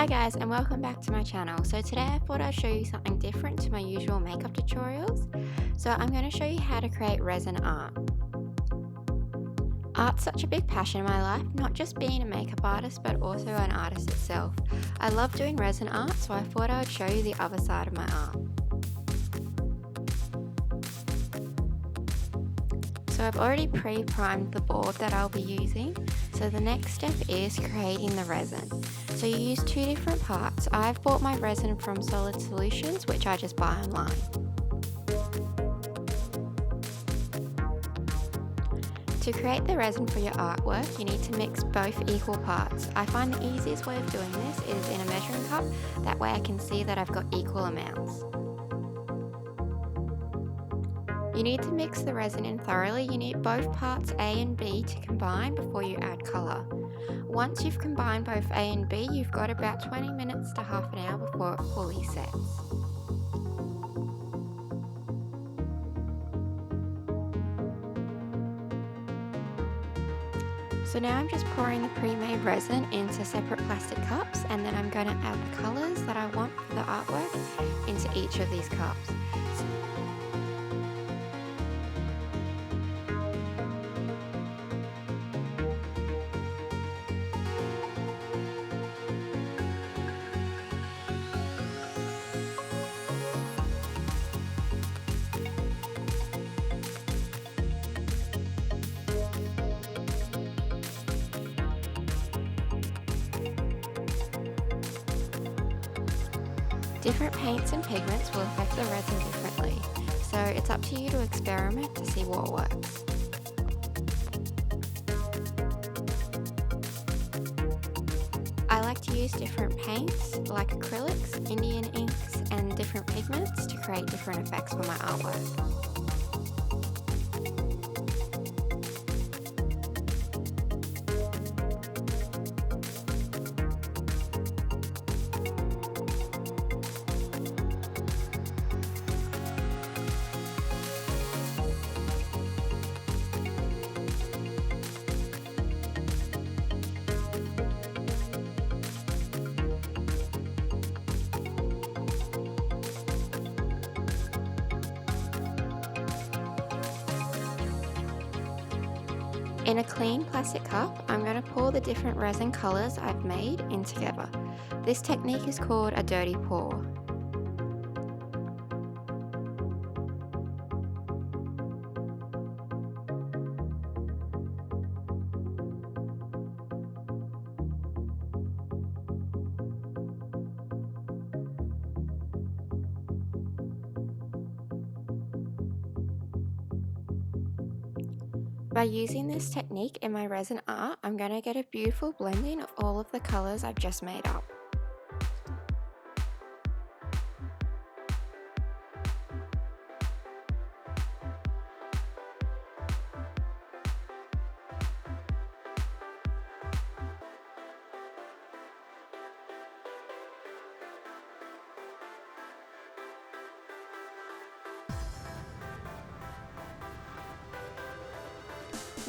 Hi guys, and welcome back to my channel. So today I thought I'd show you something different to my usual makeup tutorials. So I'm going to show you how to create resin art. Art's such a big passion in my life, not just being a makeup artist but also an artist itself. I love doing resin art, so I thought I would show you the other side of my art. So I've already pre-primed the board that I'll be using. So the next step is creating the resin. So you use two different parts. I've bought my resin from Solid Solutions, which I just buy online. To create the resin for your artwork, you need to mix both equal parts. I find the easiest way of doing this is in a measuring cup, that way I can see that I've got equal amounts. You need to mix the resin in thoroughly. You need both parts A and B to combine before you add colour. Once you've combined both A and B, you've got about 20 minutes to half an hour before it fully sets. So now I'm just pouring the pre-made resin into separate plastic cups, and then I'm going to add the colours that I want for the artwork into each of these cups. Different paints and pigments will affect the resin differently, so it's up to you to experiment to see what works. I like to use different paints like acrylics, Indian inks and different pigments to create different effects for my artwork. In a clean plastic cup, I'm going to pour the different resin colours I've made in together. This technique is called a dirty pour. By using this technique in my resin art, I'm going to get a beautiful blending of all of the colours I've just made up.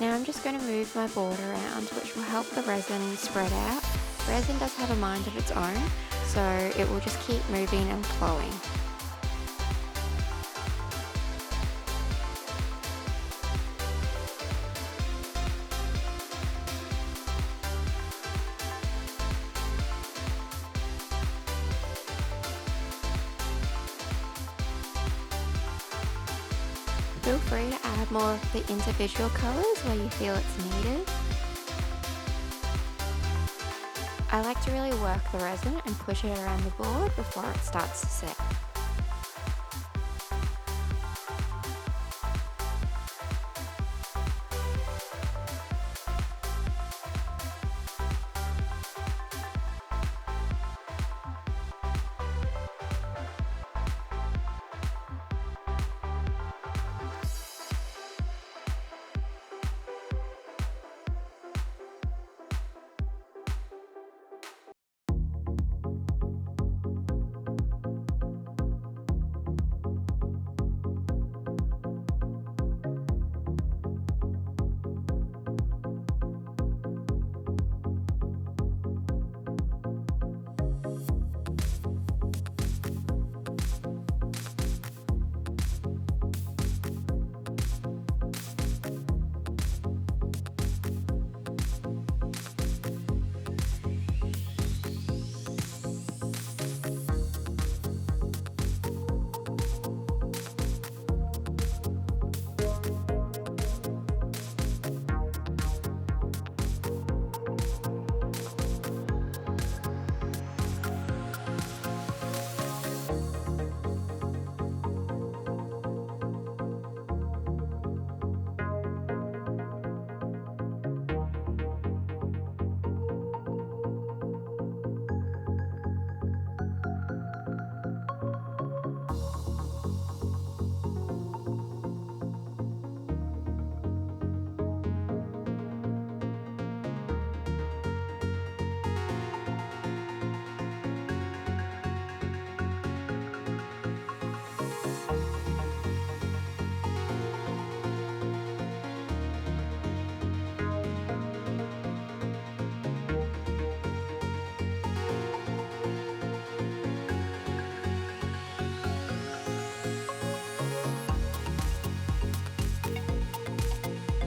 Now I'm just going to move my board around, which will help the resin spread out. Resin does have a mind of its own, so it will just keep moving and flowing. Feel free to add more of the individual colours where you feel it's needed. I like to really work the resin and push it around the board before it starts to set.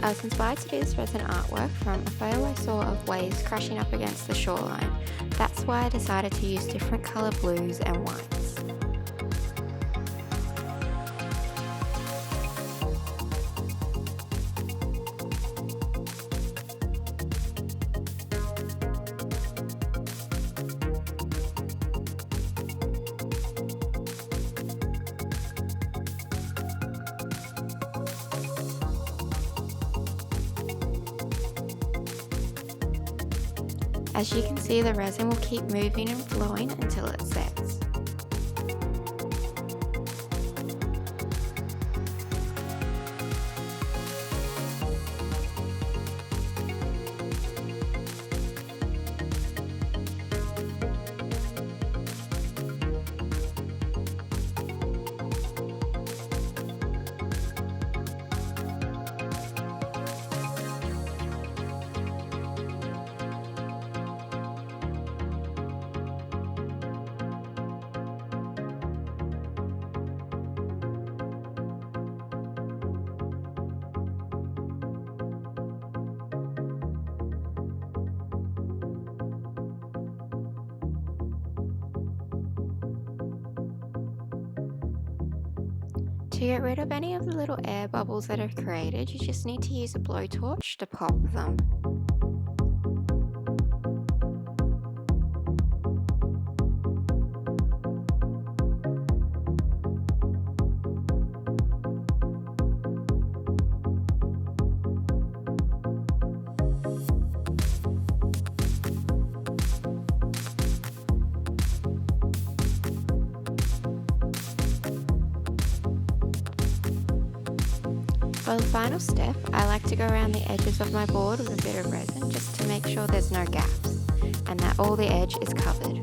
I was inspired to do this resin artwork from a photo I saw of waves crashing up against the shoreline. That's why I decided to use different colour blues and whites. As you can see, the resin will keep moving and flowing until it sets. To get rid of any of the little air bubbles that are created, you just need to use a blowtorch to pop them. For the final step, I like to go around the edges of my board with a bit of resin just to make sure there's no gaps and that all the edge is covered.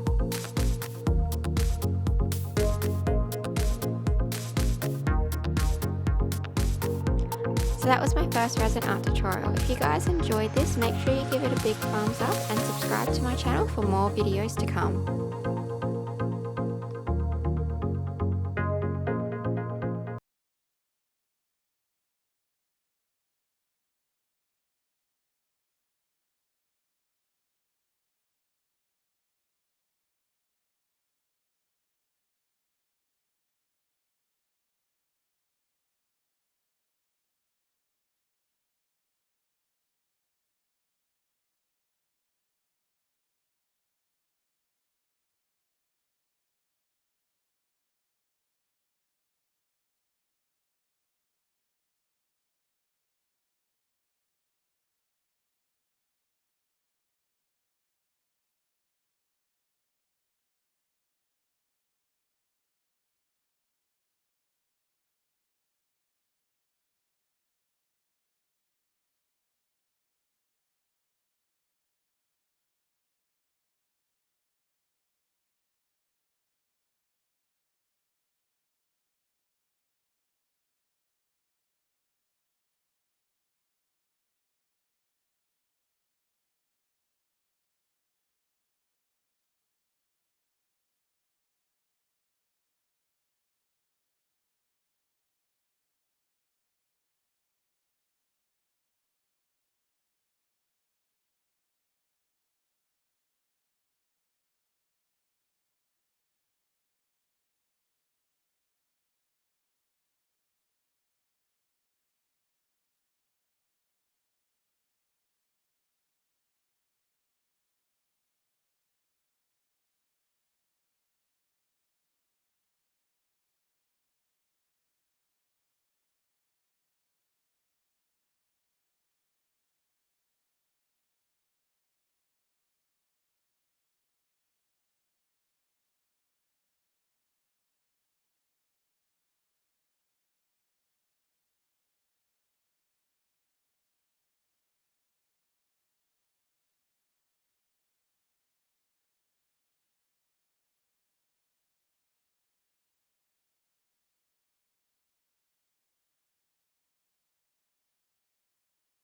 So that was my first resin art tutorial. If you guys enjoyed this, make sure you give it a big thumbs up and subscribe to my channel for more videos to come.